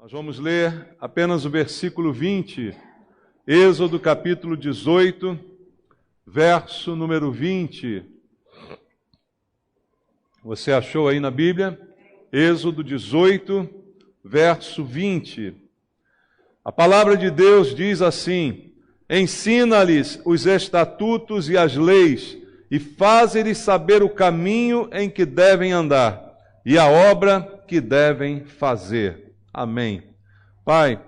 Nós vamos ler apenas o versículo 20, Êxodo capítulo 18, verso número 20. Você achou aí na Bíblia? Êxodo 18, verso 20. A palavra de Deus diz assim: ensina-lhes os estatutos e as leis, e faze-lhes saber o caminho em que devem andar, e a obra que devem fazer. Amém. Pai,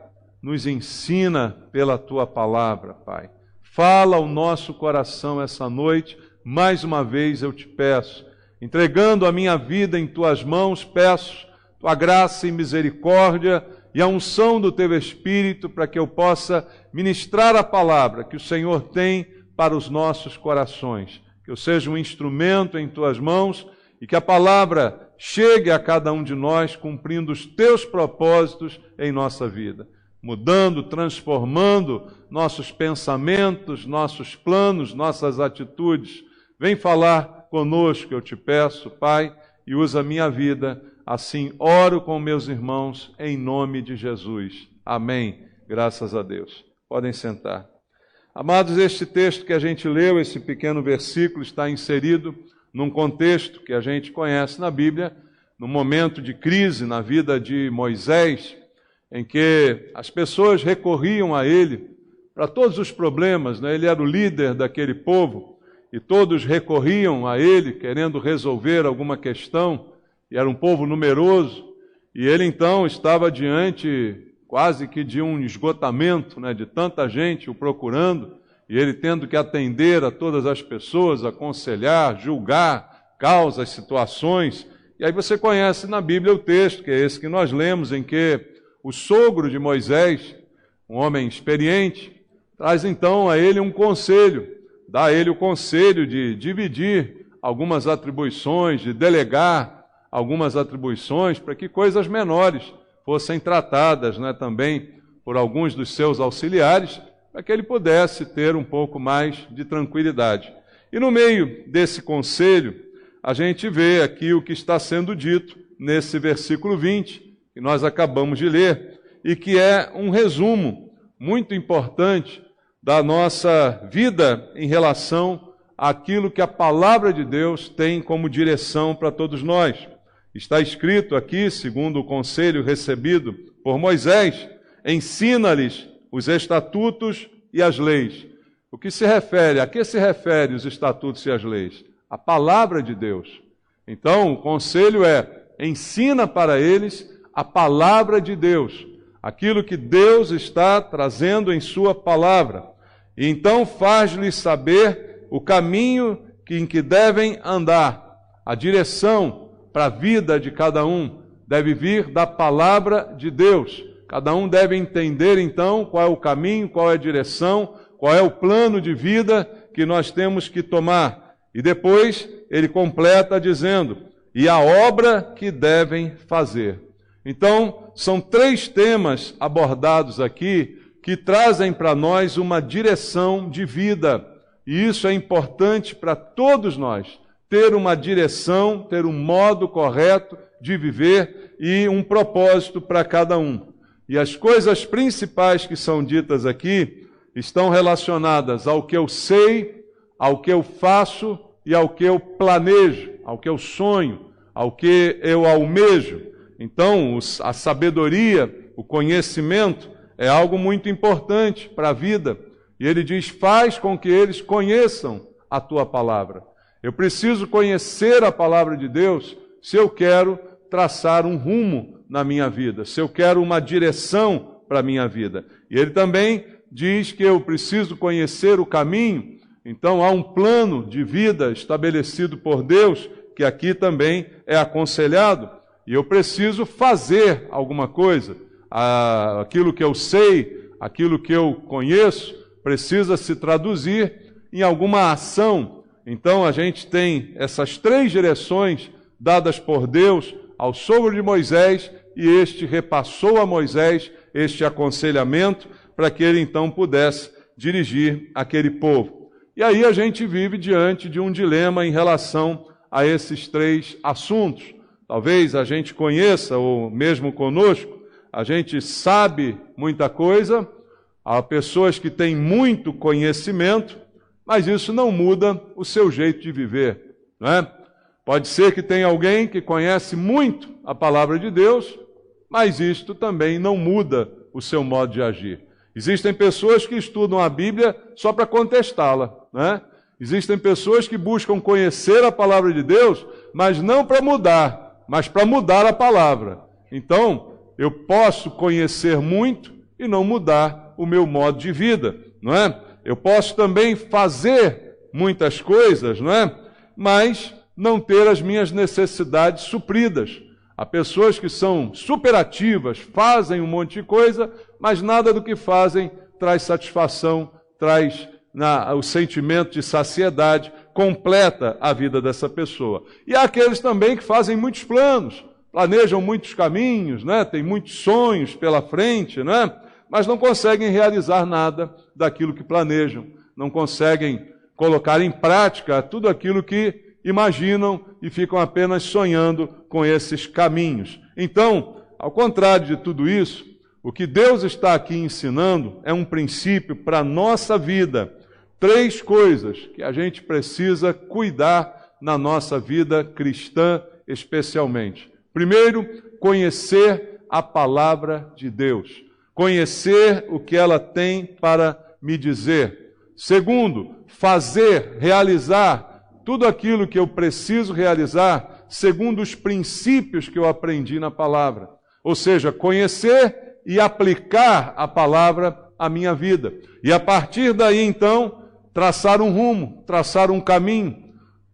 nos ensina pela Tua palavra, Pai. Fala ao nosso coração essa noite, mais uma vez eu te peço, entregando a minha vida em Tuas mãos, peço Tua graça e misericórdia e a unção do Teu Espírito para que eu possa ministrar a palavra que o Senhor tem para os nossos corações. Que eu seja um instrumento em Tuas mãos e que a palavra chegue a cada um de nós cumprindo os Teus propósitos em nossa vida, mudando, transformando nossos pensamentos, nossos planos, nossas atitudes. Vem falar conosco, eu te peço, Pai, e usa a minha vida. Assim oro com meus irmãos em nome de Jesus. Amém. Graças a Deus. Podem sentar. Amados, este texto que a gente leu, esse pequeno versículo, está inserido num contexto que a gente conhece na Bíblia, num momento de crise na vida de Moisés, em que as pessoas recorriam a ele para todos os problemas, né? Ele era o líder daquele povo e todos recorriam a ele querendo resolver alguma questão, e era um povo numeroso, e ele então estava diante quase que de um esgotamento, né? De tanta gente o procurando, e ele tendo que atender a todas as pessoas, aconselhar, julgar causas, situações. E aí você conhece na Bíblia o texto, que é esse que nós lemos, em que o sogro de Moisés, um homem experiente, traz então a ele um conselho, dá a ele o conselho de dividir algumas atribuições, de delegar algumas atribuições, para que coisas menores fossem tratadas, né, também por alguns dos seus auxiliares, para que ele pudesse ter um pouco mais de tranquilidade. E no meio desse conselho, a gente vê aqui o que está sendo dito nesse versículo 20, que nós acabamos de ler, e que é um resumo muito importante da nossa vida em relação àquilo que a palavra de Deus tem como direção para todos nós. Está escrito aqui, segundo o conselho recebido por Moisés, ensina-lhes os estatutos e as leis. O que se refere? A que se refere os estatutos e as leis? A palavra de Deus. Então, o conselho é: ensina para eles a palavra de Deus, aquilo que Deus está trazendo em sua palavra. E então faz-lhes saber o caminho em que devem andar. A direção para a vida de cada um deve vir da palavra de Deus. Cada um deve entender, então, qual é o caminho, qual é a direção, qual é o plano de vida que nós temos que tomar. E depois ele completa dizendo: e a obra que devem fazer. Então, são três temas abordados aqui que trazem para nós uma direção de vida. E isso é importante para todos nós, ter uma direção, ter um modo correto de viver e um propósito para cada um. E as coisas principais que são ditas aqui estão relacionadas ao que eu sei, ao que eu faço e ao que eu planejo, ao que eu sonho, ao que eu almejo. Então, a sabedoria, o conhecimento é algo muito importante para a vida. E ele diz: faz com que eles conheçam a tua palavra. Eu preciso conhecer a palavra de Deus se eu quero traçar um rumo na minha vida, se eu quero uma direção para a minha vida. E ele também diz que eu preciso conhecer o caminho. Então há um plano de vida estabelecido por Deus, que aqui também é aconselhado, e eu preciso fazer alguma coisa. Aquilo que eu sei, aquilo que eu conheço, precisa se traduzir em alguma ação. Então a gente tem essas três direções dadas por Deus ao sogro de Moisés, e este repassou a Moisés este aconselhamento para que ele então pudesse dirigir aquele povo. E aí a gente vive diante de um dilema em relação a esses três assuntos. Talvez a gente conheça, ou mesmo conosco, a gente sabe muita coisa, há pessoas que têm muito conhecimento, mas isso não muda o seu jeito de viver, não é? Pode ser que tenha alguém que conhece muito a palavra de Deus, mas isto também não muda o seu modo de agir. Existem pessoas que estudam a Bíblia só para contestá-la, né? Existem pessoas que buscam conhecer a palavra de Deus, mas não para mudar, mas para mudar a palavra. Então, eu posso conhecer muito e não mudar o meu modo de vida, não é? Eu posso também fazer muitas coisas, não é? Mas não ter as minhas necessidades supridas. Há pessoas que são superativas, fazem um monte de coisa, mas nada do que fazem traz satisfação, traz o sentimento de saciedade, completa a vida dessa pessoa. E há aqueles também que fazem muitos planos, planejam muitos caminhos, né? Tem muitos sonhos pela frente, né? Mas não conseguem realizar nada daquilo que planejam, não conseguem colocar em prática tudo aquilo que imaginam e ficam apenas sonhando com esses caminhos. Então, ao contrário de tudo isso, o que Deus está aqui ensinando é um princípio para a nossa vida. 3 coisas que a gente precisa cuidar na nossa vida cristã, especialmente. Primeiro, conhecer a palavra de Deus. Conhecer o que ela tem para me dizer. Segundo, realizar tudo aquilo que eu preciso realizar segundo os princípios que eu aprendi na palavra. Ou seja, conhecer e aplicar a palavra à minha vida. E a partir daí, então, traçar um rumo, traçar um caminho,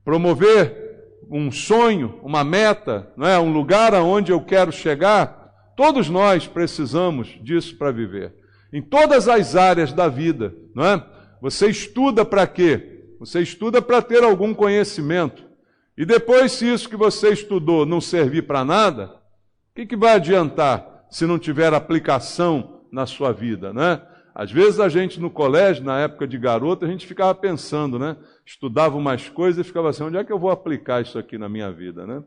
promover um sonho, uma meta, não é? Um lugar aonde eu quero chegar. Todos nós precisamos disso para viver. Em todas as áreas da vida, não é? Você estuda para quê? Você estuda para ter algum conhecimento. E depois, se isso que você estudou não servir para nada, o que vai adiantar se não tiver aplicação na sua vida, né? Às vezes a gente no colégio, na época de garoto, a gente ficava pensando, né? Estudava umas coisas e ficava assim, onde é que eu vou aplicar isso aqui na minha vida, né?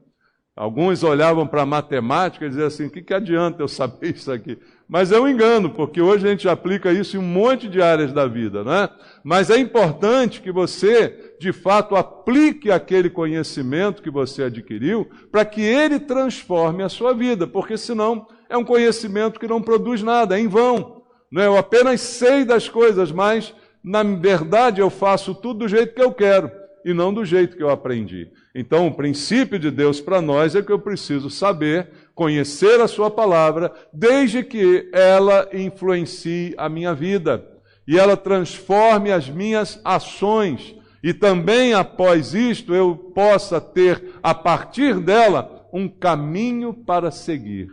Alguns olhavam para a matemática e diziam assim, o que adianta eu saber isso aqui? Mas é um engano, porque hoje a gente aplica isso em um monte de áreas da vida, né? Mas é importante que você, de fato, aplique aquele conhecimento que você adquiriu para que ele transforme a sua vida, porque senão é um conhecimento que não produz nada, é em vão. Não é? Eu apenas sei das coisas, mas na verdade eu faço tudo do jeito que eu quero e não do jeito que eu aprendi. Então, o princípio de Deus para nós é que eu preciso saber, conhecer a sua palavra, desde que ela influencie a minha vida e ela transforme as minhas ações. E também, após isto, eu possa ter, a partir dela, um caminho para seguir,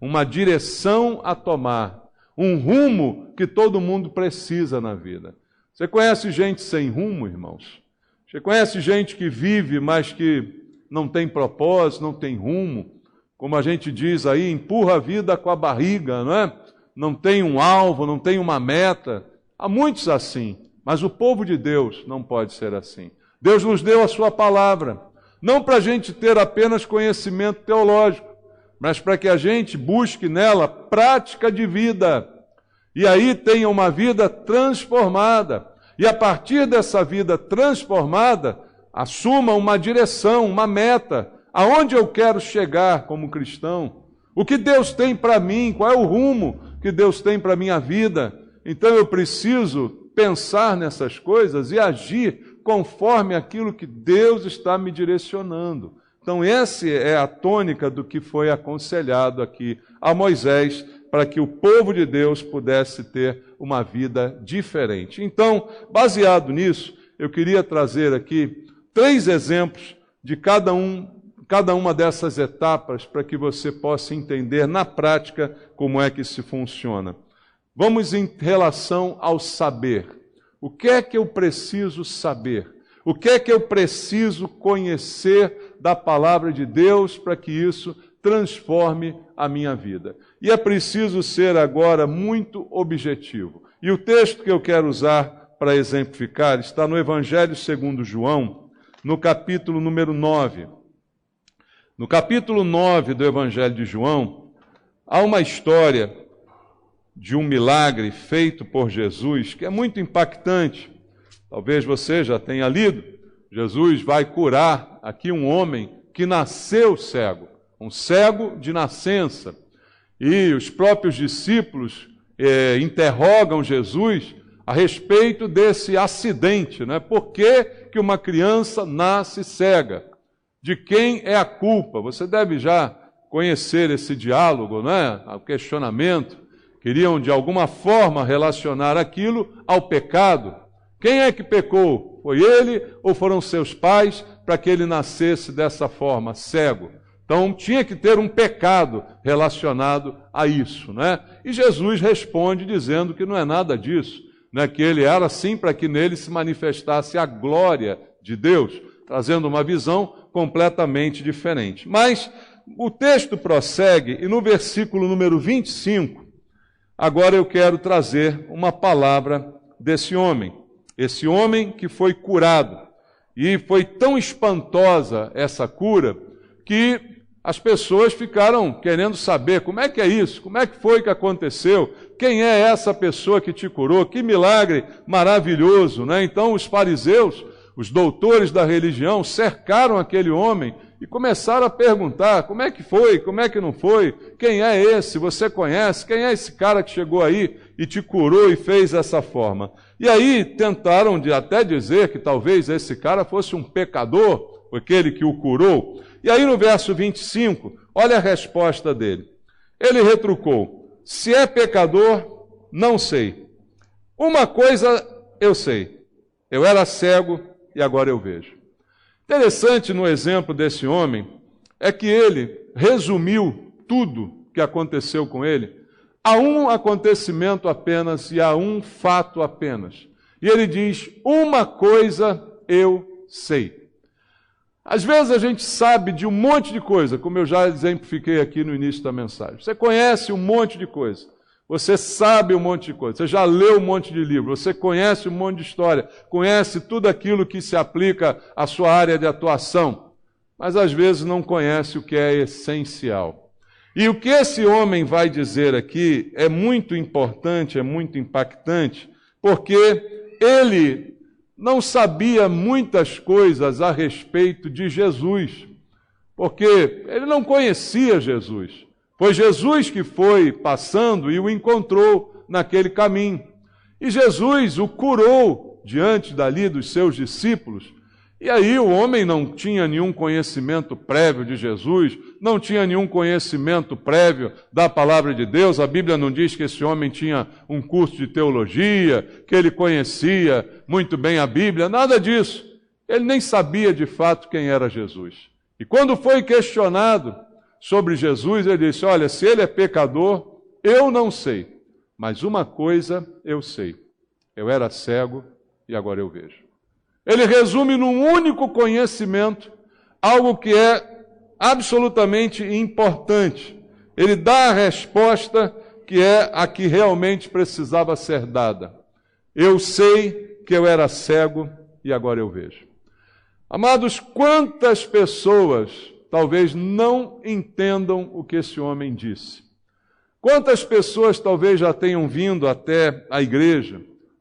uma direção a tomar, um rumo que todo mundo precisa na vida. Você conhece gente sem rumo, irmãos? Você conhece gente que vive, mas que não tem propósito, não tem rumo? Como a gente diz aí, empurra a vida com a barriga, não é? Não tem um alvo, não tem uma meta. Há muitos assim, mas o povo de Deus não pode ser assim. Deus nos deu a sua palavra, não para a gente ter apenas conhecimento teológico, mas para que a gente busque nela prática de vida. E aí tenha uma vida transformada. E a partir dessa vida transformada, assuma uma direção, uma meta. Aonde eu quero chegar como cristão? O que Deus tem para mim? Qual é o rumo que Deus tem para a minha vida? Então eu preciso pensar nessas coisas e agir conforme aquilo que Deus está me direcionando. Então essa é a tônica do que foi aconselhado aqui a Moisés, para que o povo de Deus pudesse ter uma vida diferente. Então, baseado nisso, eu queria trazer aqui 3 exemplos de cada uma dessas etapas para que você possa entender na prática como é que se funciona. Vamos em relação ao saber. O que é que eu preciso saber? O que é que eu preciso conhecer da palavra de Deus para que isso transforme a minha vida? E é preciso ser agora muito objetivo. E o texto que eu quero usar para exemplificar está no Evangelho segundo João, no capítulo número 9. No capítulo 9 do Evangelho de João, há uma história de um milagre feito por Jesus que é muito impactante. Talvez você já tenha lido. Jesus vai curar aqui um homem que nasceu cego, um cego de nascença. E os próprios discípulos interrogam Jesus a respeito desse acidente, né? Por que uma criança nasce cega? De quem é a culpa? Você deve já conhecer esse diálogo, né? O questionamento. Queriam de alguma forma relacionar aquilo ao pecado. Quem é que pecou? Foi ele ou foram seus pais para que ele nascesse dessa forma, cego? Então tinha que ter um pecado relacionado a isso, né? E Jesus responde dizendo que não é nada disso, né? Que ele era assim para que nele se manifestasse a glória de Deus, trazendo uma visão completamente diferente. Mas o texto prossegue e no versículo número 25, agora eu quero trazer uma palavra desse homem. Esse homem que foi curado. E foi tão espantosa essa cura que as pessoas ficaram querendo saber como é que é isso, como é que foi que aconteceu, quem é essa pessoa que te curou, que milagre maravilhoso, né? Então os fariseus, os doutores da religião, cercaram aquele homem e começaram a perguntar como é que foi, como é que não foi, quem é esse, você conhece, quem é esse cara que chegou aí e te curou e fez dessa forma. E aí tentaram até dizer que talvez esse cara fosse um pecador, aquele que o curou. E aí no verso 25, olha a resposta dele. Ele retrucou: se é pecador, não sei. Uma coisa eu sei, eu era cego e agora eu vejo. Interessante no exemplo desse homem é que ele resumiu tudo que aconteceu com ele a um acontecimento apenas e a um fato apenas. E ele diz: uma coisa eu sei. Às vezes a gente sabe de um monte de coisa, como eu já exemplifiquei aqui no início da mensagem. Você conhece um monte de coisa, você sabe um monte de coisa, você já leu um monte de livro, você conhece um monte de história, conhece tudo aquilo que se aplica à sua área de atuação, mas às vezes não conhece o que é essencial. E o que esse homem vai dizer aqui é muito importante, é muito impactante, porque ele não sabia muitas coisas a respeito de Jesus, porque ele não conhecia Jesus. Foi Jesus que foi passando e o encontrou naquele caminho. E Jesus o curou diante dali dos seus discípulos. E aí o homem não tinha nenhum conhecimento prévio de Jesus, não tinha nenhum conhecimento prévio da palavra de Deus. A Bíblia não diz que esse homem tinha um curso de teologia, que ele conhecia muito bem a Bíblia, nada disso. Ele nem sabia de fato quem era Jesus. E quando foi questionado sobre Jesus, ele disse: olha, se ele é pecador, eu não sei, mas uma coisa eu sei, eu era cego e agora eu vejo. Ele resume num único conhecimento algo que é absolutamente importante. Ele dá a resposta que é a que realmente precisava ser dada. Eu sei que eu era cego e agora eu vejo. Amados, quantas pessoas talvez não entendam o que esse homem disse? Quantas pessoas talvez já tenham vindo até a igreja,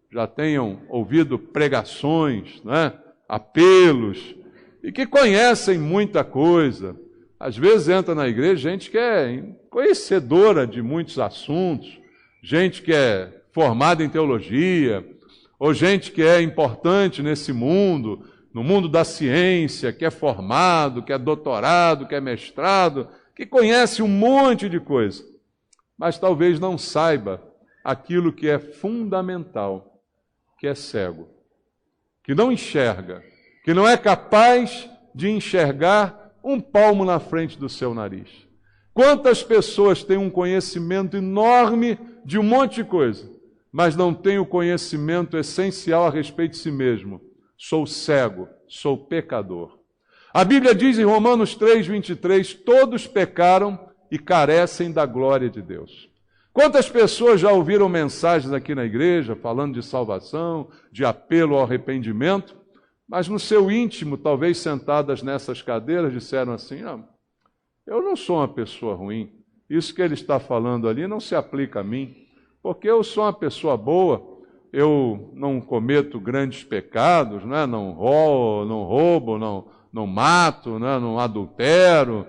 já tenham ouvido pregações, né, apelos, e que conhecem muita coisa. Às vezes entra na igreja gente que é conhecedora de muitos assuntos, gente que é formada em teologia, ou gente que é importante nesse mundo, no mundo da ciência, que é formado, que é doutorado, que é mestrado, que conhece um monte de coisa, mas talvez não saiba aquilo que é fundamental, que é cego, que não enxerga, que não é capaz de enxergar um palmo na frente do seu nariz. Quantas pessoas têm um conhecimento enorme de um monte de coisa, mas não têm o conhecimento essencial a respeito de si mesmo? Sou cego, sou pecador. A Bíblia diz em Romanos 3:23, todos pecaram e carecem da glória de Deus. Quantas pessoas já ouviram mensagens aqui na igreja falando de salvação, de apelo ao arrependimento, mas no seu íntimo, talvez sentadas nessas cadeiras, disseram assim: eu não sou uma pessoa ruim, isso que ele está falando ali não se aplica a mim, porque eu sou uma pessoa boa, eu não cometo grandes pecados, né? Não roubo, não mato, né? Não adultero,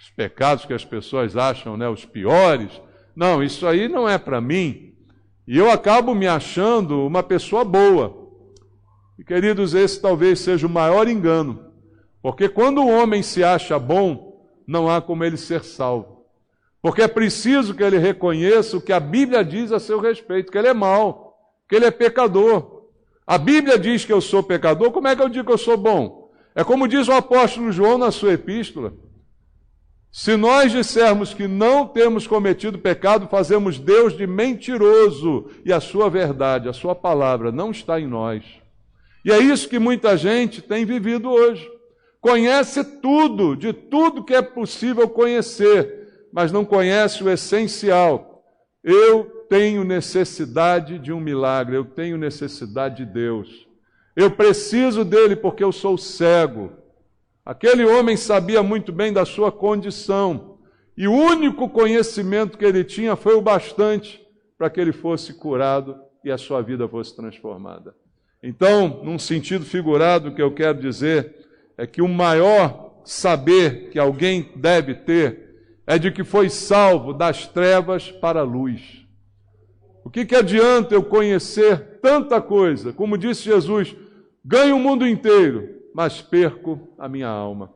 os pecados que as pessoas acham, né, os piores. Não, isso aí não é para mim. E eu acabo me achando uma pessoa boa. E, queridos, esse talvez seja o maior engano. Porque quando o homem se acha bom, não há como ele ser salvo. Porque é preciso que ele reconheça o que a Bíblia diz a seu respeito, que ele é mau, que ele é pecador. A Bíblia diz que eu sou pecador, como é que eu digo que eu sou bom? É como diz o apóstolo João na sua epístola. Se nós dissermos que não temos cometido pecado, fazemos Deus de mentiroso, e a sua verdade, a sua palavra não está em nós. E é isso que muita gente tem vivido hoje. Conhece tudo, de tudo que é possível conhecer, mas não conhece o essencial. Eu tenho necessidade de um milagre, eu tenho necessidade de Deus. Eu preciso dele porque eu sou cego. Aquele homem sabia muito bem da sua condição, e o único conhecimento que ele tinha foi o bastante para que ele fosse curado e a sua vida fosse transformada. Então, num sentido figurado, o que eu quero dizer é que o maior saber que alguém deve ter é de que foi salvo das trevas para a luz. O que adianta eu conhecer tanta coisa? Como disse Jesus, ganho o mundo inteiro, mas perco a minha alma.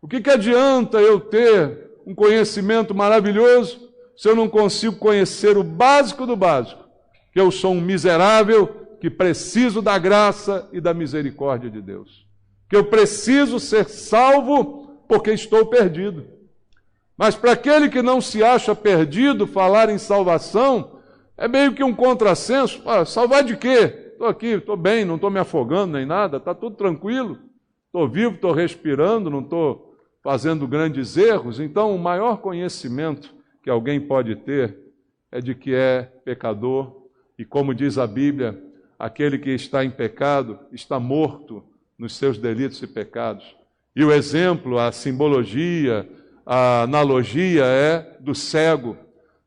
O que adianta eu ter um conhecimento maravilhoso se eu não consigo conhecer o básico do básico? Que eu sou um miserável que preciso da graça e da misericórdia de Deus. Que eu preciso ser salvo porque estou perdido. Mas para aquele que não se acha perdido, falar em salvação é meio que um contrassenso. Salvar de quê? Estou aqui, estou bem, não estou me afogando nem nada, está tudo tranquilo. Estou vivo, estou respirando, não estou fazendo grandes erros. Então, o maior conhecimento que alguém pode ter é de que é pecador. E como diz a Bíblia, aquele que está em pecado está morto nos seus delitos e pecados. E o exemplo, a simbologia, a analogia é do cego,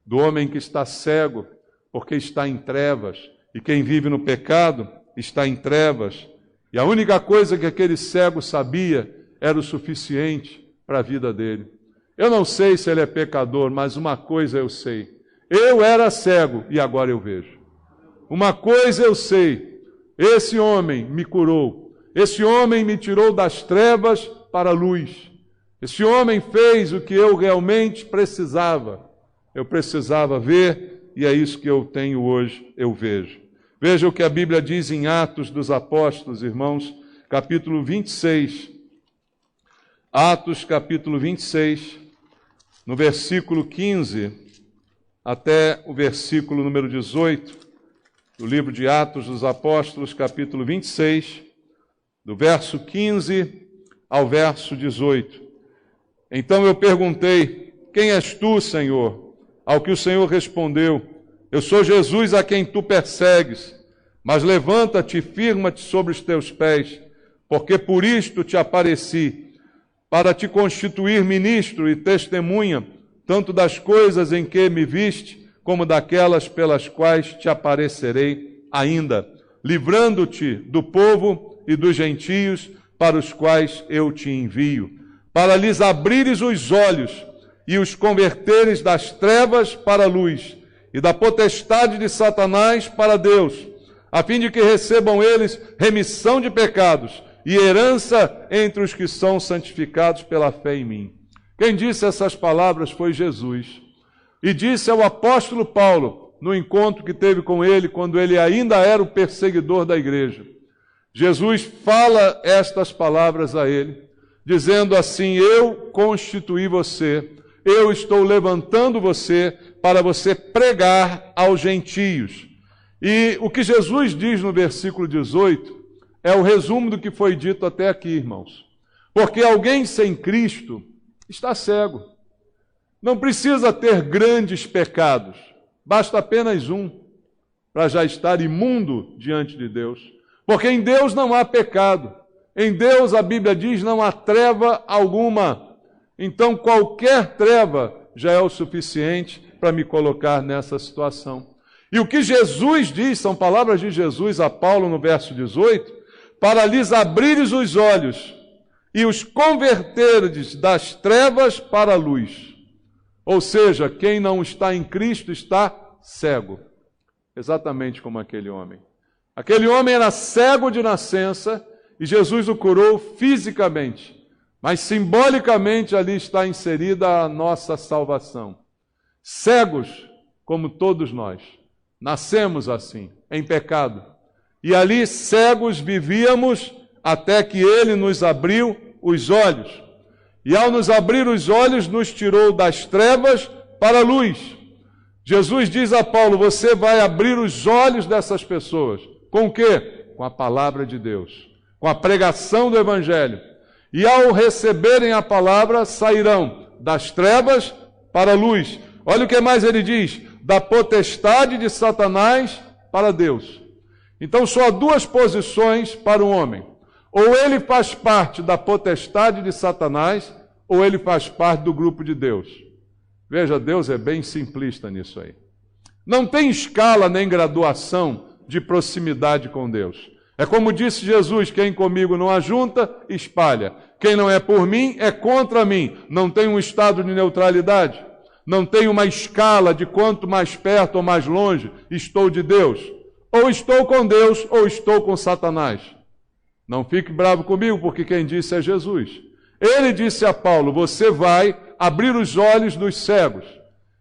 do homem que está cego, porque está em trevas. E quem vive no pecado está em trevas. E a única coisa que aquele cego sabia era o suficiente para a vida dele. Eu não sei se ele é pecador, mas uma coisa eu sei. Eu era cego e agora eu vejo. Uma coisa eu sei, esse homem me curou. Esse homem me tirou das trevas para a luz. Esse homem fez o que eu realmente precisava. Eu precisava ver, e é isso que eu tenho hoje, eu vejo. Veja o que a Bíblia diz em Atos dos Apóstolos, irmãos, capítulo 26. Atos, capítulo 26, no versículo 15 até o versículo número 18, do livro de Atos dos Apóstolos, capítulo 26, do verso 15 ao verso 18. Então eu perguntei, quem és tu, Senhor? Ao que o Senhor respondeu, eu sou Jesus a quem tu persegues, mas levanta-te e firma-te sobre os teus pés, porque por isto te apareci, para te constituir ministro e testemunha, tanto das coisas em que me viste, como daquelas pelas quais te aparecerei ainda, livrando-te do povo e dos gentios para os quais eu te envio, para lhes abrires os olhos e os converteres das trevas para a luz, e da potestade de Satanás para Deus, a fim de que recebam eles remissão de pecados e herança entre os que são santificados pela fé em mim. Quem disse essas palavras foi Jesus. E disse ao apóstolo Paulo, no encontro que teve com ele, quando ele ainda era o perseguidor da igreja. Jesus fala estas palavras a ele, dizendo assim, eu constituí você, eu estou levantando você para você pregar aos gentios. E o que Jesus diz no versículo 18 é o resumo do que foi dito até aqui, irmãos. Porque alguém sem Cristo está cego. Não precisa ter grandes pecados, basta apenas um, para já estar imundo diante de Deus. Porque em Deus não há pecado. Em Deus, a Bíblia diz, não há treva alguma. Então, qualquer treva já é o suficiente para me colocar nessa situação. E o que Jesus diz, são palavras de Jesus a Paulo no verso 18, para lhes abrires os olhos e os converteres das trevas para a luz. Ou seja, quem não está em Cristo está cego, exatamente como aquele homem. Aquele homem era cego de nascença e Jesus o curou fisicamente, mas simbolicamente ali está inserida a nossa salvação. Cegos, como todos nós, nascemos assim, em pecado. E ali cegos vivíamos até que Ele nos abriu os olhos. E ao nos abrir os olhos, nos tirou das trevas para a luz. Jesus diz a Paulo, você vai abrir os olhos dessas pessoas. Com o quê? Com a palavra de Deus, com a pregação do Evangelho. E ao receberem a palavra, sairão das trevas para a luz. Olha o que mais ele diz, da potestade de Satanás para Deus. Então só há duas posições para o homem. Ou ele faz parte da potestade de Satanás, ou ele faz parte do grupo de Deus. Veja, Deus é bem simplista nisso aí. Não tem escala nem graduação de proximidade com Deus. É como disse Jesus, quem comigo não ajunta, espalha. Quem não é por mim, é contra mim. Não tem um estado de neutralidade. Não tem uma escala de quanto mais perto ou mais longe estou de Deus. Ou estou com Deus, ou estou com Satanás. Não fique bravo comigo, porque quem disse é Jesus. Ele disse a Paulo, você vai abrir os olhos dos cegos,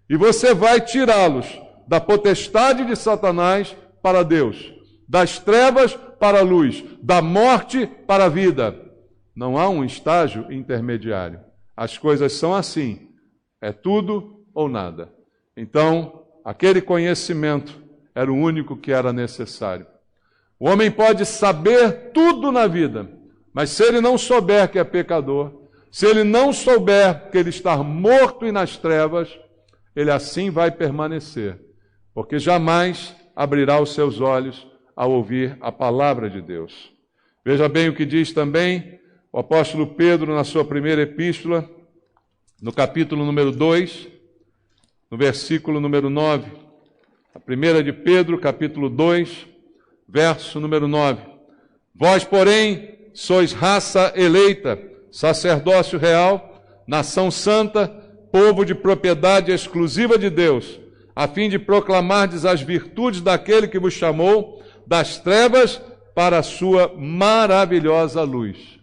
e você vai tirá-los da potestade de Satanás para Deus, das trevas para a luz, da morte para a vida. Não há um estágio intermediário. As coisas são assim, é tudo ou nada. Então, aquele conhecimento era o único que era necessário. O homem pode saber tudo na vida, mas se ele não souber que é pecador, se ele não souber que ele está morto e nas trevas, ele assim vai permanecer, porque jamais abrirá os seus olhos ao ouvir a palavra de Deus. Veja bem o que diz também o apóstolo Pedro na sua primeira epístola, no capítulo número 2, no versículo número 9. A primeira de Pedro, capítulo 2, verso número 9. Vós, porém, sois raça eleita, sacerdócio real, nação santa, povo de propriedade exclusiva de Deus, a fim de proclamardes as virtudes daquele que vos chamou das trevas para a sua maravilhosa luz.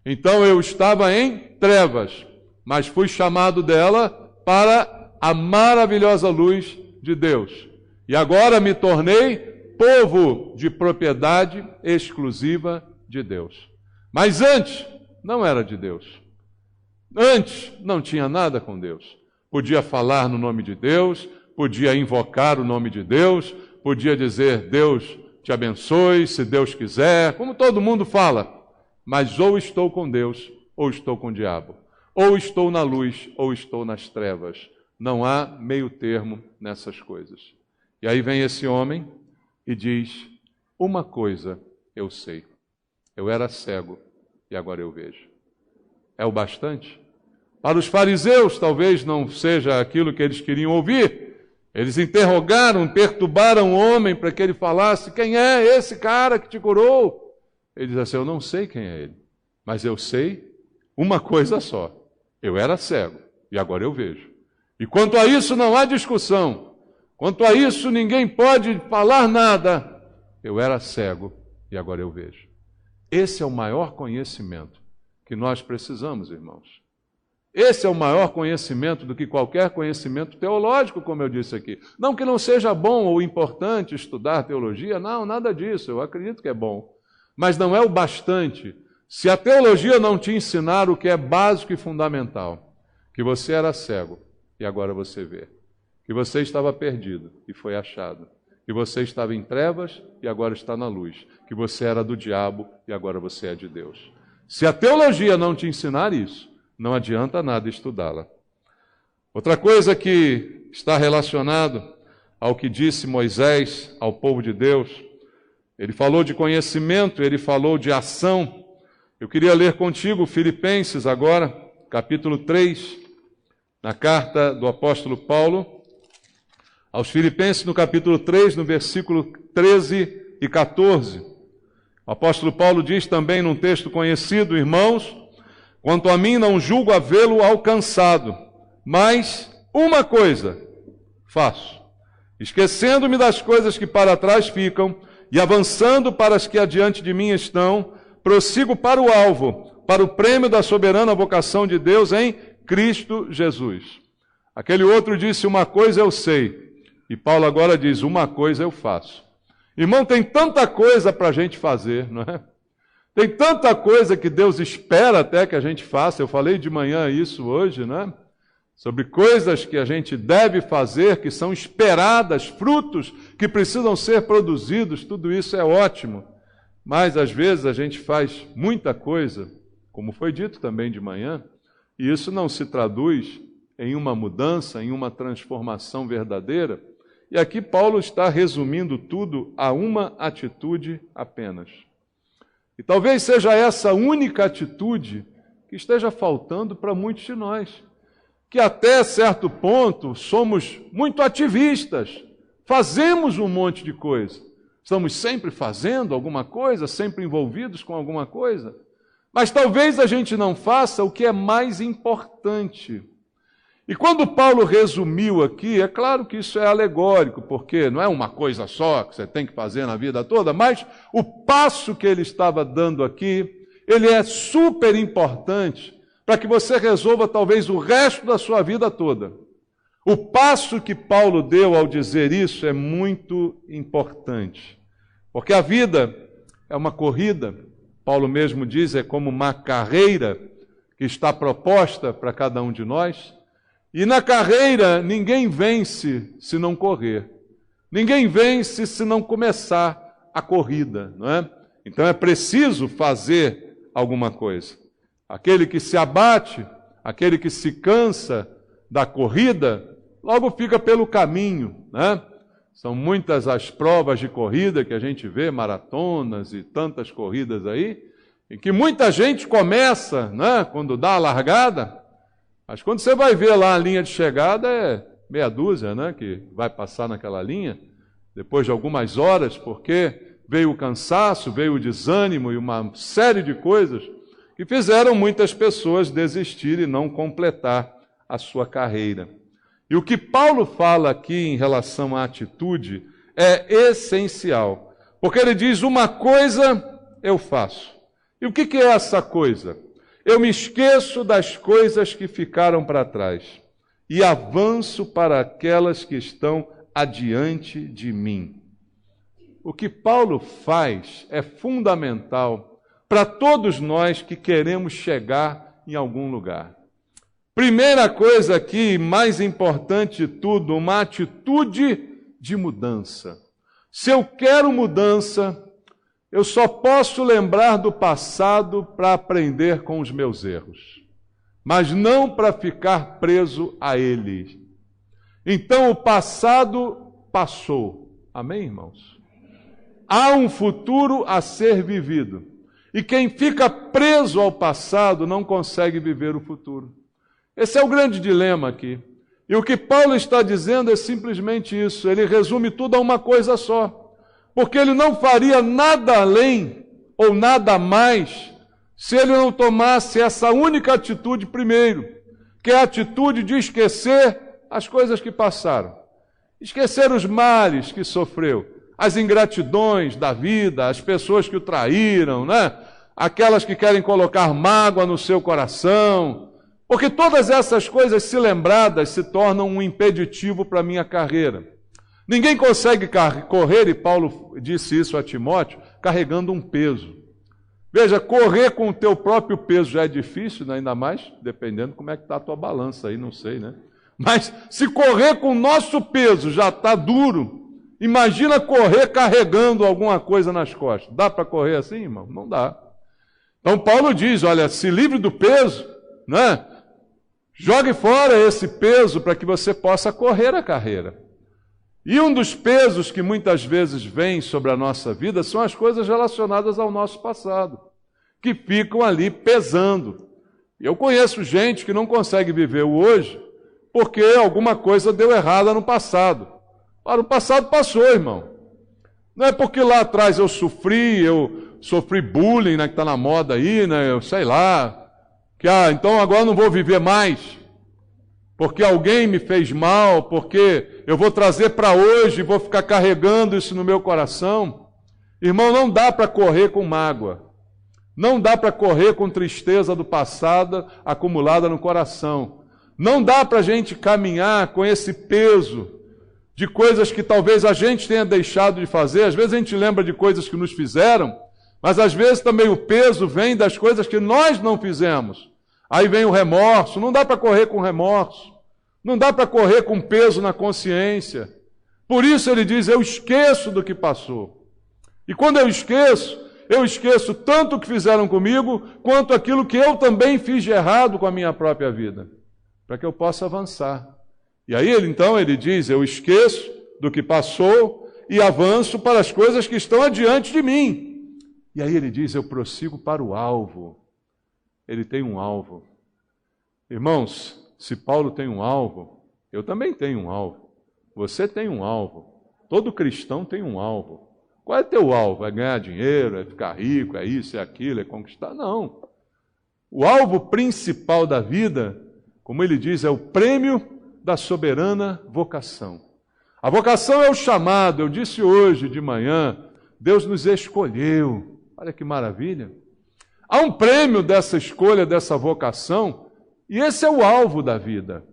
Então eu estava em trevas, mas fui chamado dela para a maravilhosa luz de Deus. E agora me tornei povo de propriedade exclusiva de Deus. Mas antes não era de Deus. Antes não tinha nada com Deus. Podia falar no nome de Deus, podia invocar o nome de Deus, podia dizer Deus te abençoe, se Deus quiser, como todo mundo fala. Mas ou estou com Deus, ou estou com o diabo. Ou estou na luz, ou estou nas trevas. Não há meio termo nessas coisas. E aí vem esse homem e diz, uma coisa eu sei, eu era cego e agora eu vejo. É o bastante? Para os fariseus talvez não seja aquilo que eles queriam ouvir. Eles interrogaram, perturbaram o homem para que ele falasse, quem é esse cara que te curou? Ele diz assim, eu não sei quem é ele, mas eu sei uma coisa só, eu era cego e agora eu vejo. E quanto a isso não há discussão, quanto a isso ninguém pode falar nada, eu era cego e agora eu vejo. Esse é o maior conhecimento que nós precisamos, irmãos. Esse é o maior conhecimento do que qualquer conhecimento teológico, como eu disse aqui. Não que não seja bom ou importante estudar teologia, não, nada disso, eu acredito que é bom. Mas não é o bastante. Se a teologia não te ensinar o que é básico e fundamental, que você era cego e agora você vê, que você estava perdido e foi achado, que você estava em trevas e agora está na luz, que você era do diabo e agora você é de Deus. Se a teologia não te ensinar isso, não adianta nada estudá-la. Outra coisa que está relacionado ao que disse Moisés ao povo de Deus, ele falou de conhecimento, ele falou de ação. Eu queria ler contigo Filipenses agora, capítulo 3, na carta do apóstolo Paulo aos Filipenses, no capítulo 3, no versículo 13 e 14. O apóstolo Paulo diz também num texto conhecido: irmãos, quanto a mim não julgo havê-lo alcançado, mas uma coisa faço, esquecendo-me das coisas que para trás ficam e avançando para as que adiante de mim estão, prossigo para o alvo, para o prêmio da soberana vocação de Deus em Cristo Jesus. Aquele outro disse: uma coisa eu sei. E Paulo agora diz: uma coisa eu faço. Irmão, tem tanta coisa para a gente fazer, não é? Tem tanta coisa que Deus espera até que a gente faça. Eu falei de manhã isso hoje, né? Sobre coisas que a gente deve fazer, que são esperadas, frutos que precisam ser produzidos. Tudo isso é ótimo. Mas às vezes a gente faz muita coisa, como foi dito também de manhã, e isso não se traduz em uma mudança, em uma transformação verdadeira. E aqui Paulo está resumindo tudo a uma atitude apenas. E talvez seja essa única atitude que esteja faltando para muitos de nós, que até certo ponto somos muito ativistas, fazemos um monte de coisa, estamos sempre fazendo alguma coisa, sempre envolvidos com alguma coisa, mas talvez a gente não faça o que é mais importante. E quando Paulo resumiu aqui, é claro que isso é alegórico, porque não é uma coisa só que você tem que fazer na vida toda, mas o passo que ele estava dando aqui, ele é super importante para que você resolva talvez o resto da sua vida toda. O passo que Paulo deu ao dizer isso é muito importante, porque a vida é uma corrida, Paulo mesmo diz, é como uma carreira que está proposta para cada um de nós. E na carreira, ninguém vence se não correr. Ninguém vence se não começar a corrida, não é? Então é preciso fazer alguma coisa. Aquele que se abate, aquele que se cansa da corrida, logo fica pelo caminho, né? São muitas as provas de corrida que a gente vê, maratonas e tantas corridas aí, em que muita gente começa, né, quando dá a largada, mas quando você vai ver lá a linha de chegada, é meia dúzia, né, que vai passar naquela linha, depois de algumas horas, porque veio o cansaço, veio o desânimo e uma série de coisas que fizeram muitas pessoas desistir e não completar a sua carreira. E o que Paulo fala aqui em relação à atitude é essencial, porque ele diz: uma coisa eu faço. E o que é essa coisa? Eu me esqueço das coisas que ficaram para trás e avanço para aquelas que estão adiante de mim. O que Paulo faz é fundamental para todos nós que queremos chegar em algum lugar. Primeira coisa aqui, mais importante de tudo, uma atitude de mudança. Se eu quero mudança, eu só posso lembrar do passado para aprender com os meus erros, mas não para ficar preso a ele. Então o passado passou. Amém, irmãos? Há um futuro a ser vivido. E quem fica preso ao passado não consegue viver o futuro. Esse é o grande dilema aqui. E o que Paulo está dizendo é simplesmente isso. Ele resume tudo a uma coisa só. Porque ele não faria nada além ou nada mais se ele não tomasse essa única atitude primeiro, que é a atitude de esquecer as coisas que passaram. Esquecer os males que sofreu, as ingratidões da vida, as pessoas que o traíram, né? Aquelas que querem colocar mágoa no seu coração, porque todas essas coisas, se lembradas, se tornam um impeditivo para a minha carreira. Ninguém consegue correr, e Paulo disse isso a Timóteo, carregando um peso. Veja, correr com o teu próprio peso já é difícil, né? Ainda mais dependendo como é que está a tua balança aí, não sei, né? Mas se correr com o nosso peso já está duro, imagina correr carregando alguma coisa nas costas. Dá para correr assim, irmão? Não dá. Então Paulo diz, olha, se livre do peso, né? Jogue fora esse peso para que você possa correr a carreira. E um dos pesos que muitas vezes vem sobre a nossa vida são as coisas relacionadas ao nosso passado, que ficam ali pesando. Eu conheço gente que não consegue viver o hoje, porque alguma coisa deu errada no passado. Ora, o passado passou, irmão. Não é porque lá atrás eu sofri bullying, né, que está na moda aí, né, eu sei lá, que então agora não vou viver mais, porque alguém me fez mal, porque eu vou trazer para hoje, vou ficar carregando isso no meu coração. Irmão, não dá para correr com mágoa. Não dá para correr com tristeza do passado acumulada no coração. Não dá para a gente caminhar com esse peso de coisas que talvez a gente tenha deixado de fazer. Às vezes a gente lembra de coisas que nos fizeram, mas às vezes também o peso vem das coisas que nós não fizemos. Aí vem o remorso. Não dá para correr com remorso. Não dá para correr com peso na consciência. Por isso ele diz, eu esqueço do que passou. E quando eu esqueço tanto o que fizeram comigo, quanto aquilo que eu também fiz de errado com a minha própria vida, para que eu possa avançar. E aí ele diz, eu esqueço do que passou e avanço para as coisas que estão adiante de mim. E aí ele diz, eu prossigo para o alvo. Ele tem um alvo. Irmãos, se Paulo tem um alvo, eu também tenho um alvo. Você tem um alvo. Todo cristão tem um alvo. Qual é teu alvo? É ganhar dinheiro, é ficar rico, é isso, é aquilo, é conquistar? Não. O alvo principal da vida, como ele diz, é o prêmio da soberana vocação. A vocação é o chamado. Eu disse hoje de manhã, Deus nos escolheu. Olha que maravilha. Há um prêmio dessa escolha, dessa vocação, e esse é o alvo da vida.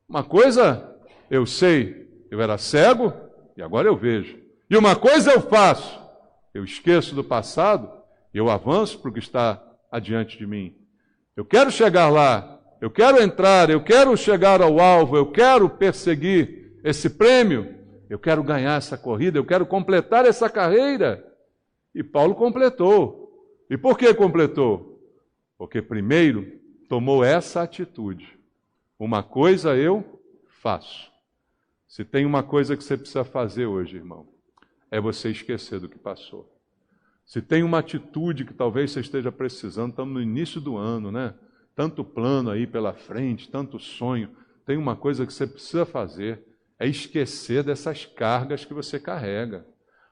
Uma coisa eu sei, eu era cego e agora eu vejo. E uma coisa eu faço, eu esqueço do passado, eu avanço para o que está adiante de mim. Eu quero chegar lá, eu quero entrar, eu quero chegar ao alvo, eu quero perseguir esse prêmio, eu quero ganhar essa corrida, eu quero completar essa carreira. E Paulo completou. E por que completou? Porque primeiro tomou essa atitude. Uma coisa eu faço. Se tem uma coisa que você precisa fazer hoje, irmão, é você esquecer do que passou. Se tem uma atitude que talvez você esteja precisando, estamos no início do ano, né? Tanto plano aí pela frente, tanto sonho. Tem uma coisa que você precisa fazer, é esquecer dessas cargas que você carrega.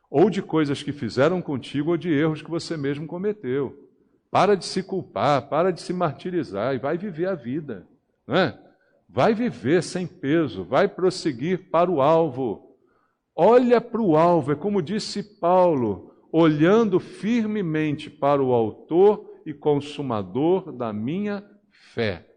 Ou de coisas que fizeram contigo, ou de erros que você mesmo cometeu. Para de se culpar, para de se martirizar e vai viver a vida, não é? Vai viver sem peso, vai prosseguir para o alvo. Olha para o alvo, é como disse Paulo, olhando firmemente para o autor e consumador da minha fé.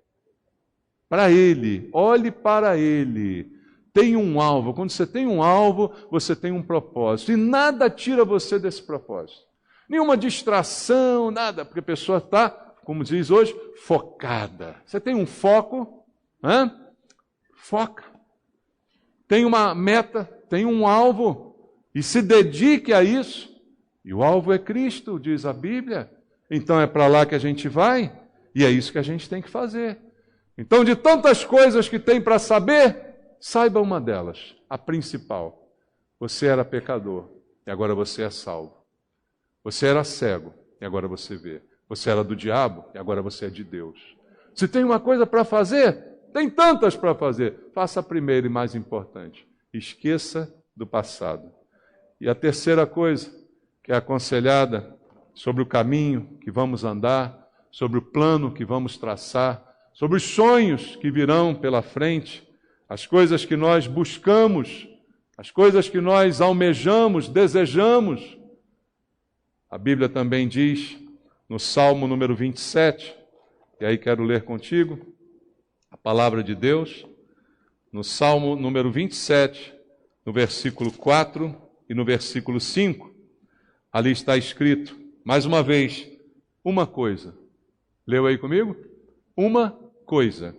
Para ele, olhe para ele. Tem um alvo. Quando você tem um alvo, você tem um propósito. E nada tira você desse propósito. Nenhuma distração, nada, porque a pessoa está, como diz hoje, focada. Você tem um foco, foca. Tem uma meta, tem um alvo, e se dedique a isso. E o alvo é Cristo, diz a Bíblia. Então é para lá que a gente vai, e é isso que a gente tem que fazer. Então, de tantas coisas que tem para saber, saiba uma delas, a principal. Você era pecador, e agora você é salvo. Você era cego, e agora você vê. Você era do diabo, e agora você é de Deus. Se tem uma coisa para fazer, tem tantas para fazer. Faça a primeira e mais importante. Esqueça do passado. E a terceira coisa, que é aconselhada sobre o caminho que vamos andar, sobre o plano que vamos traçar, sobre os sonhos que virão pela frente, as coisas que nós buscamos, as coisas que nós almejamos, desejamos. A Bíblia também diz, no Salmo número 27, e aí quero ler contigo, a palavra de Deus, no Salmo número 27, no versículo 4 e no versículo 5, ali está escrito, mais uma vez, uma coisa. Leu aí comigo? Uma coisa.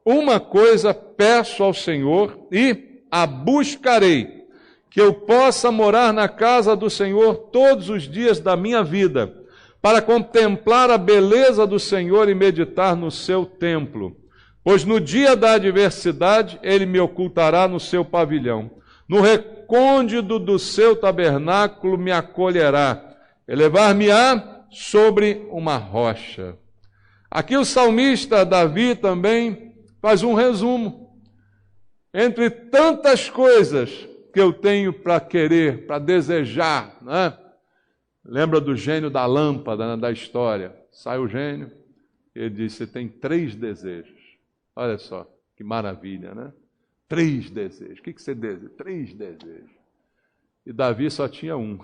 Uma coisa peço ao Senhor e a buscarei, que eu possa morar na casa do Senhor todos os dias da minha vida, para contemplar a beleza do Senhor e meditar no seu templo. Pois no dia da adversidade, ele me ocultará no seu pavilhão. No recôndito do seu tabernáculo me acolherá. Elevar-me-á sobre uma rocha. Aqui o salmista Davi também faz um resumo. Entre tantas coisas que eu tenho para querer, para desejar, né? Lembra do gênio da lâmpada, né, da história? Sai o gênio, ele diz, você tem 3 desejos. Olha só, que maravilha, né? 3 desejos. O que você deseja? 3 desejos. E Davi só tinha um.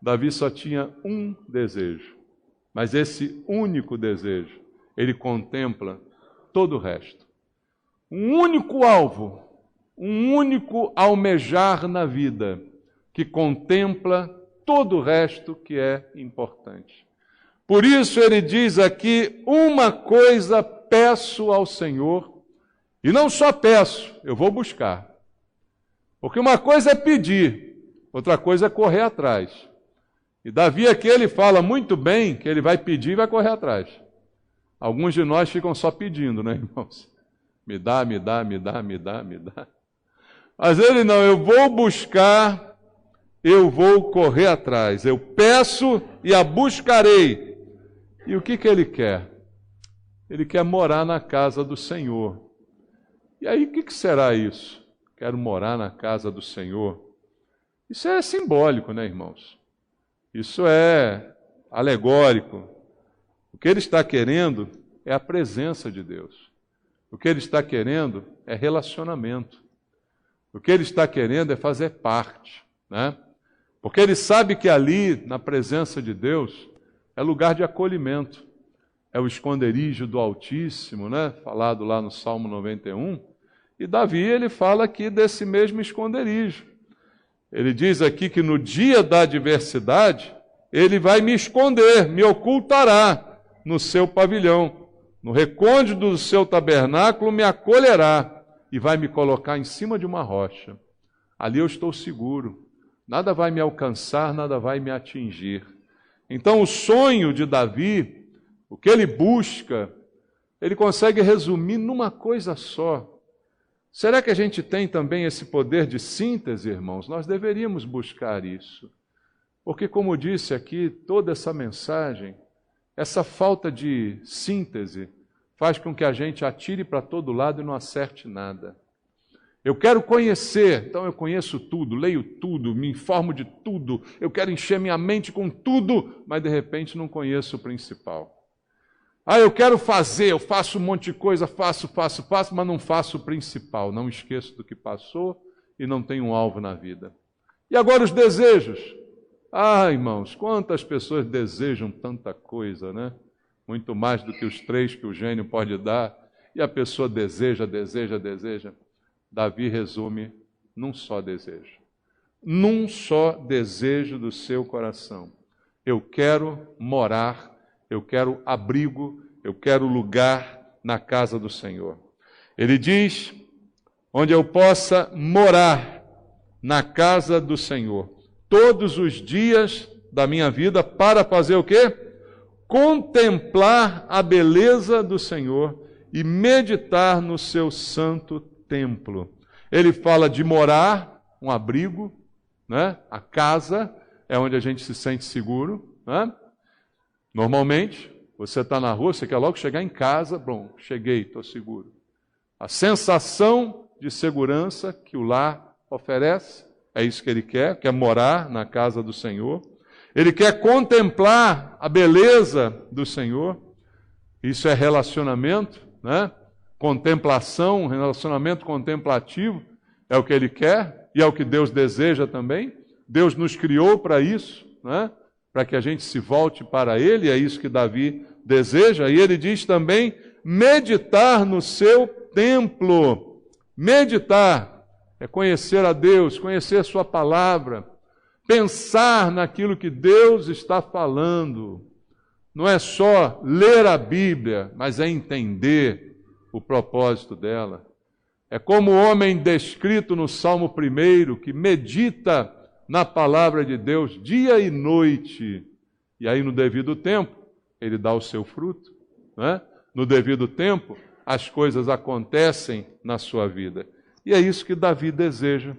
Davi só tinha um desejo. Mas esse único desejo, ele contempla todo o resto. Um único alvo, um único almejar na vida, que contempla todo o resto que é importante. Por isso ele diz aqui, uma coisa peço ao Senhor, e não só peço, eu vou buscar. Porque uma coisa é pedir, outra coisa é correr atrás. E Davi aqui ele fala muito bem que ele vai pedir e vai correr atrás. Alguns de nós ficam só pedindo, né, irmãos? Me dá, me dá, me dá, me dá, me dá. Mas ele não, eu vou buscar, eu vou correr atrás. Eu peço e a buscarei. E o que ele quer? Ele quer morar na casa do Senhor. E aí, o que será isso? Quero morar na casa do Senhor. Isso é simbólico, né, irmãos? Isso é alegórico. O que ele está querendo é a presença de Deus. O que ele está querendo é relacionamento. O que ele está querendo é fazer parte, né? Porque ele sabe que ali, na presença de Deus, é lugar de acolhimento. É o esconderijo do Altíssimo, né? Falado lá no Salmo 91. E Davi, ele fala aqui desse mesmo esconderijo. Ele diz aqui que no dia da adversidade, ele vai me esconder, me ocultará no seu pavilhão. No recôndito do seu tabernáculo me acolherá e vai me colocar em cima de uma rocha. Ali eu estou seguro. Nada vai me alcançar, nada vai me atingir. Então o sonho de Davi, o que ele busca, ele consegue resumir numa coisa só. Será que a gente tem também esse poder de síntese, irmãos? Nós deveríamos buscar isso. Porque, como disse aqui, toda essa mensagem, essa falta de síntese, faz com que a gente atire para todo lado e não acerte nada. Eu quero conhecer, então eu conheço tudo, leio tudo, me informo de tudo, eu quero encher minha mente com tudo, mas de repente não conheço o principal. Eu quero fazer, eu faço um monte de coisa, faço, mas não faço o principal, não esqueço do que passou e não tenho um alvo na vida. E agora os desejos. Irmãos, quantas pessoas desejam tanta coisa, né? Muito mais do que os 3 que o gênio pode dar, e a pessoa deseja. Davi resume num só desejo. Num só desejo do seu coração. Eu quero morar, eu quero abrigo, eu quero lugar na casa do Senhor. Ele diz, onde eu possa morar na casa do Senhor, todos os dias da minha vida, para fazer o quê? Contemplar a beleza do Senhor e meditar no seu santo templo. Ele fala de morar, um abrigo, né? A casa é onde a gente se sente seguro, né? Normalmente, você está na rua, você quer logo chegar em casa, bom, cheguei, estou seguro. A sensação de segurança que o lar oferece, é isso que ele quer morar na casa do Senhor. Ele quer contemplar a beleza do Senhor. Isso é relacionamento, né? Contemplação, relacionamento contemplativo, é o que ele quer e é o que Deus deseja também. Deus nos criou para isso, né? Para que a gente se volte para Ele, é isso que Davi deseja. E ele diz também, meditar no seu templo. Meditar é conhecer a Deus, conhecer a sua palavra, pensar naquilo que Deus está falando. Não é só ler a Bíblia, mas é entender o propósito dela. É como o homem descrito no Salmo 1, que medita na palavra de Deus dia e noite. E aí, no devido tempo, ele dá o seu fruto, né? No devido tempo, as coisas acontecem na sua vida. E é isso que Davi deseja.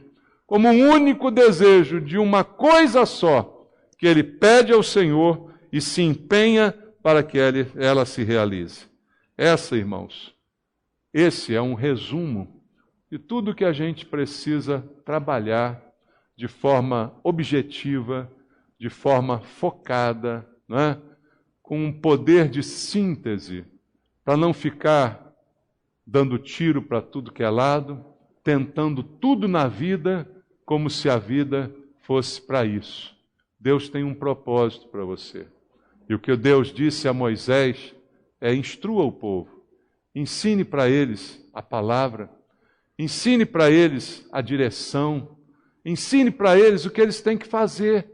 Como um único desejo de uma coisa só, que ele pede ao Senhor e se empenha para que ela se realize. Essa, irmãos, Esse é um resumo de tudo que a gente precisa trabalhar de forma objetiva, de forma focada, não é? Com um poder de síntese, para não ficar dando tiro para tudo que é lado, tentando tudo na vida como se a vida fosse para isso. Deus tem um propósito para você. E o que Deus disse a Moisés é: instrua o povo, ensine para eles a palavra, ensine para eles a direção, ensine para eles o que eles têm que fazer.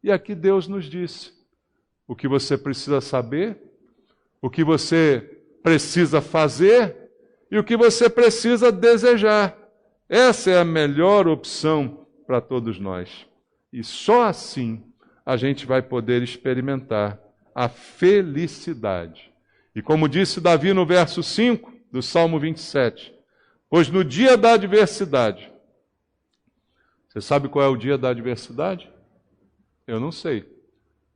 E aqui Deus nos disse o que você precisa saber, o que você precisa fazer e o que você precisa desejar. Essa é a melhor opção para todos nós. E só assim a gente vai poder experimentar a felicidade. E como disse Davi no verso 5 do Salmo 27, pois no dia da adversidade, você sabe qual é o dia da adversidade? Eu não sei,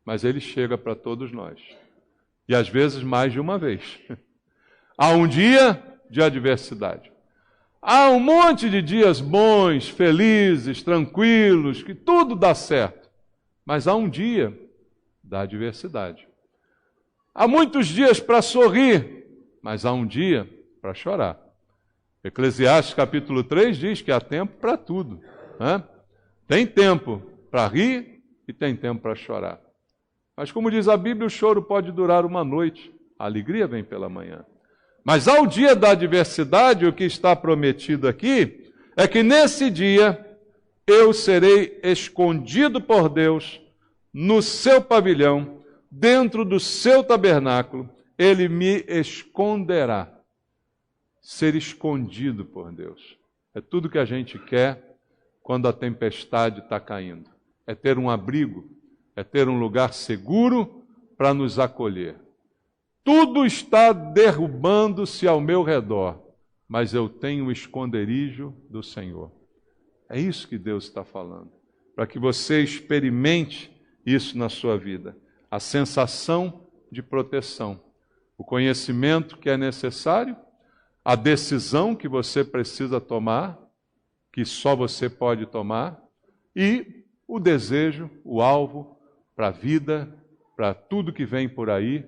mas ele chega para todos nós. E às vezes mais de uma vez. Há um dia de adversidade. Há um monte de dias bons, felizes, tranquilos, que tudo dá certo. Mas há um dia da adversidade. Há muitos dias para sorrir, mas há um dia para chorar. Eclesiastes capítulo 3 diz que há tempo para tudo. Né? Tem tempo para rir e tem tempo para chorar. Mas como diz a Bíblia, o choro pode durar uma noite, a alegria vem pela manhã. Mas ao dia da adversidade, o que está prometido aqui é que nesse dia eu serei escondido por Deus no seu pavilhão, dentro do seu tabernáculo, ele me esconderá. Ser escondido por Deus. É tudo que a gente quer quando a tempestade está caindo. É ter um abrigo, é ter um lugar seguro para nos acolher. Tudo está derrubando-se ao meu redor, mas eu tenho o esconderijo do Senhor. É isso que Deus está falando, para que você experimente isso na sua vida. A sensação de proteção, o conhecimento que é necessário, a decisão que você precisa tomar, que só você pode tomar, e o desejo, o alvo para a vida, para tudo que vem por aí,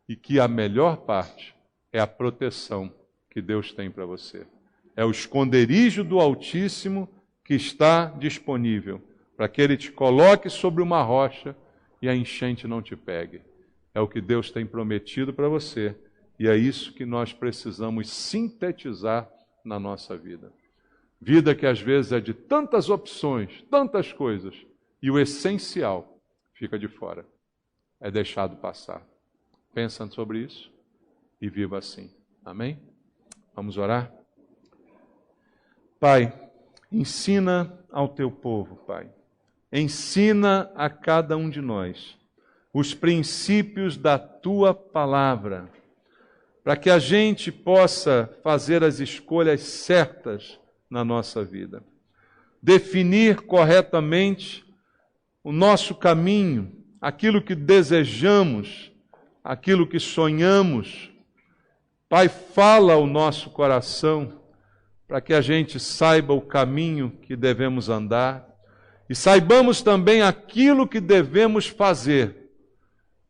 e que a melhor parte é a proteção que Deus tem para você. É o esconderijo do Altíssimo que está disponível, para que Ele te coloque sobre uma rocha e a enchente não te pegue. É o que Deus tem prometido para você, e é isso que nós precisamos sintetizar na nossa vida. Vida que às vezes é de tantas opções, tantas coisas, e o essencial fica de fora, é deixado passar. Pensa sobre isso e viva assim. Amém? Vamos orar? Pai, ensina ao teu povo, Pai. Ensina a cada um de nós os princípios da tua palavra, para que a gente possa fazer as escolhas certas na nossa vida. Definir corretamente o nosso caminho, aquilo que desejamos, aquilo que sonhamos. Pai, fala ao nosso coração para que a gente saiba o caminho que devemos andar e saibamos também aquilo que devemos fazer.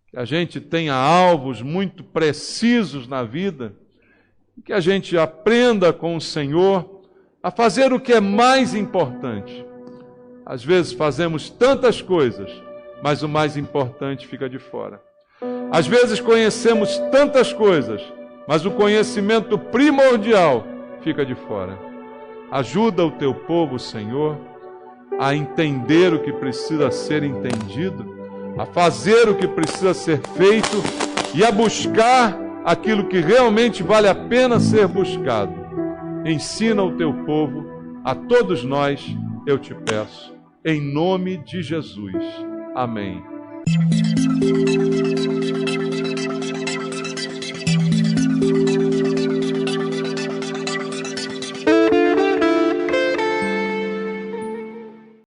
Que a gente tenha alvos muito precisos na vida, que a gente aprenda com o Senhor a fazer o que é mais importante. Às vezes fazemos tantas coisas, mas o mais importante fica de fora. Às vezes conhecemos tantas coisas, mas o conhecimento primordial fica de fora. Ajuda o teu povo, Senhor, a entender o que precisa ser entendido, a fazer o que precisa ser feito e a buscar aquilo que realmente vale a pena ser buscado. Ensina o teu povo, a todos nós, eu te peço, em nome de Jesus. Amém.